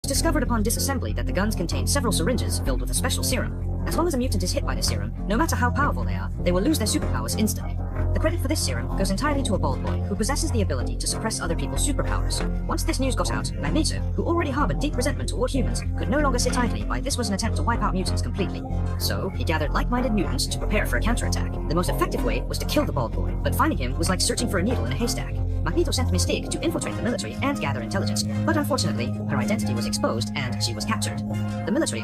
discovered upon disassembly that the guns contained several syringes filled with a special serum. As long as a mutant is hit by this serum, no matter how powerful they are, they will lose their superpowers instantly. The credit for this serum goes entirely to a bald boy who possesses the ability to suppress other people's superpowers. Once this news got out, Magneto, who already harbored deep resentment toward humans, could no longer sit idly by this was an attempt to wipe out mutants completely. So, he gathered like-minded mutants to prepare for a counterattack. The most effective way was to kill the bald boy, but finding him was like searching for a needle in a haystack. Magneto sent Mystique to infiltrate the military and gather intelligence, but unfortunately, her identity was exposed and she was captured. The military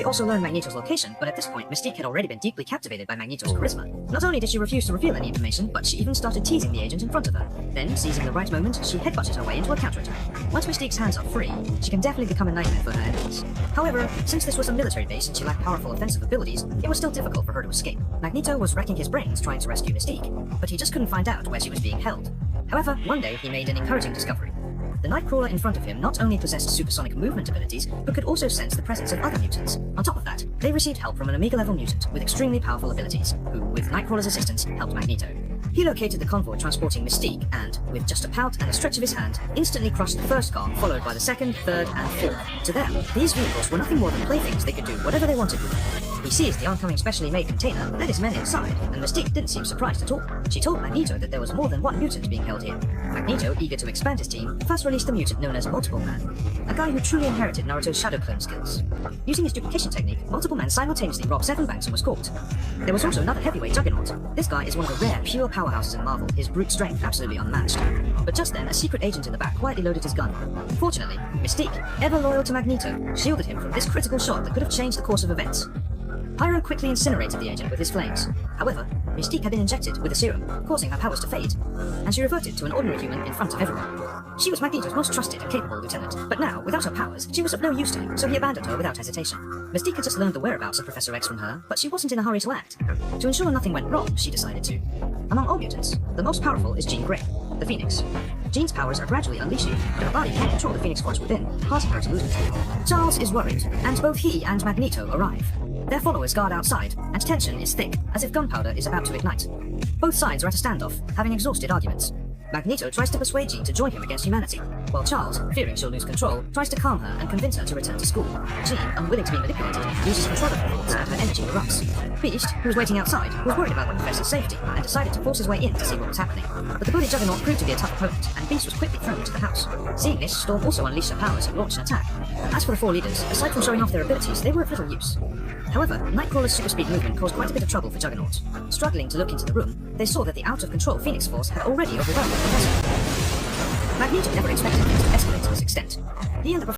also learned Magneto's location, but at this point, Mystique had already been deeply captivated by Magneto's charisma. Not only did she refuse to reveal any information, but she even started teasing the agent in front of her. Then, seizing the right moment, she headbutted her way into a counterattack. Once Mystique's hands are free, she can definitely become a nightmare for her enemies. However, since this was a military base and she lacked powerful offensive abilities, it was still difficult for her to escape. Magneto was racking his brains trying to rescue Mystique, but he just couldn't find out where she was being held. However, one day he made an encouraging discovery. The Nightcrawler in front of him not only possessed supersonic movement abilities, but could also sense the presence of other mutants. On top of that, they received help from an Omega-level mutant with extremely powerful abilities, who, with Nightcrawler's assistance, helped Magneto. He located the convoy transporting Mystique and, with just a pout and a stretch of his hand, instantly crushed the first car, followed by the second, third, and fourth. To them, these vehicles were nothing more than playthings they could do whatever they wanted with them. He seized the oncoming specially made container, led his men inside, and Mystique didn't seem surprised at all. She told Magneto that there was more than one mutant being held here. Magneto, eager to expand his team, first released the mutant known as Multiple Man, a guy who truly inherited Naruto's shadow clone skills. Using his duplication technique, Multiple Man simultaneously robbed 7 banks and was caught. There was also another heavyweight Juggernaut. This guy is one of the rare, pure powerhouses in Marvel, his brute strength absolutely unmatched. But just then, a secret agent in the back quietly loaded his gun. Fortunately, Mystique, ever loyal to Magneto, shielded him from this critical shot that could have changed the course of events. Pyro quickly incinerated the agent with his flames. However, Mystique had been injected with a serum, causing her powers to fade, and she reverted to an ordinary human in front of everyone. She was Magneto's most trusted and capable lieutenant, but now, without her powers, she was of no use to him, so he abandoned her without hesitation. Mystique had just learned the whereabouts of Professor X from her, but she wasn't in a hurry to act. To ensure nothing went wrong, she decided to. Among all mutants, the most powerful is Jean Grey, the Phoenix. Jean's powers are gradually unleashing, but her body can't control the Phoenix force within, causing her to lose control. Charles is worried, and both he and Magneto arrive. Their followers guard outside, and tension is thick, as if gunpowder is about to ignite. Both sides are at a standoff, having exhausted arguments. Magneto tries to persuade Jean to join him against humanity, while Charles, fearing she'll lose control, tries to calm her and convince her to return to school. Jean, unwilling to be manipulated, loses control of her thoughts and her energy erupts. Beast, who was waiting outside, was worried about the professor's safety and decided to force his way in to see what was happening. But the bully Juggernaut proved to be a tough opponent, and Beast was quickly thrown into the house. Seeing this, Storm also unleashed her powers and launched an attack. As for the 4 leaders, aside from showing off their abilities, they were of little use. However, Nightcrawler's super speed movement caused quite a bit of trouble for Juggernaut. Struggling to look into the room, they saw that the out-of-control Phoenix Force had already overwhelmed the professor. Magneto never expected things to escalate to this extent. He and the